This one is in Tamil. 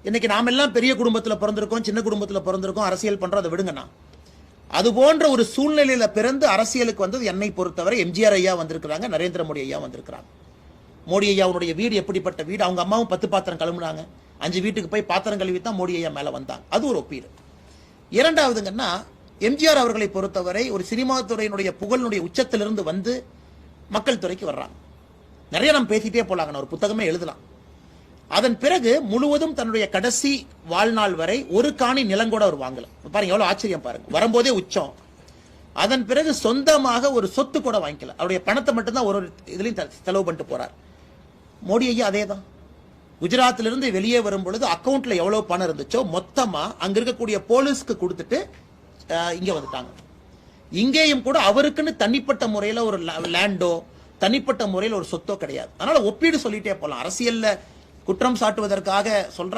இன்னைக்கு நாம எல்லாம் பெரிய குடும்பத்தில் பிறந்திருக்கோம், சின்ன குடும்பத்தில் பிறந்திருக்கோம், அரசியல் பண்றோம், அதை விடுங்கண்ணா. அது போன்ற ஒரு சூழ்நிலையில பிறந்து அரசியலுக்கு வந்தது என்னை பொறுத்தவரை எம்ஜிஆர் ஐயா வந்திருக்கிறாங்க, நரேந்திர மோடி ஐயா வந்திருக்கிறாங்க. மோடி ஐயாவுடைய வீடு எப்படிப்பட்ட வீடு, அவங்க அம்மாவும் 10 பாத்திரம் கழுவுனாங்க, 5 வீட்டுக்கு போய் பாத்திரம் கழுவி தான் மோடி ஐயா மேல வந்தாங்க. அது ஒரு ஒப்பீடு. இரண்டாவதுங்கன்னா, எம்ஜிஆர் அவர்களை பொறுத்தவரை ஒரு சினிமா துறையினுடைய புகழினுடைய உச்சத்திலிருந்து வந்து மக்கள் துறைக்கு வர்றாங்க. நிறைய நம்ம பேசிட்டே போலாங்க, ஒரு புத்தகமே எழுதலாம். அதன் பிறகு முழுவதும் தன்னுடைய கடைசி வாழ்நாள் வரை ஒரு காணி நிலங்கூட அவர் வாங்கல. பாருங்க எவ்வளவு ஆச்சரியம் பாருங்க, வரும்போதே உச்சம். அதன் பிறகு சொந்தமாக ஒரு சொத்து கூட வாங்கிக்கல, அவருடைய பணத்தை மட்டும்தான் ஒரு இதுலையும் செலவு பண்ணிட்டு போறார். மோடி ஐயா அதே தான். குஜராத்திலிருந்து வெளியே வரும் பொழுது அக்கௌண்ட்ல எவ்வளவு பணம் இருந்துச்சோ மொத்தமா அங்க இருக்கக்கூடிய போலீஸ்க்கு கொடுத்துட்டு இங்க வந்துட்டாங்க. இங்கேயும் கூட அவருக்குன்னு தனிப்பட்ட முறையில ஒரு லேண்டோ தனிப்பட்ட முறையில் ஒரு சொத்தோ கிடையாது. அதனால ஒப்பீடு சொல்லிட்டே போலாம். அரசியல்ல குற்றம் சாட்டுவதற்காக சொல்ற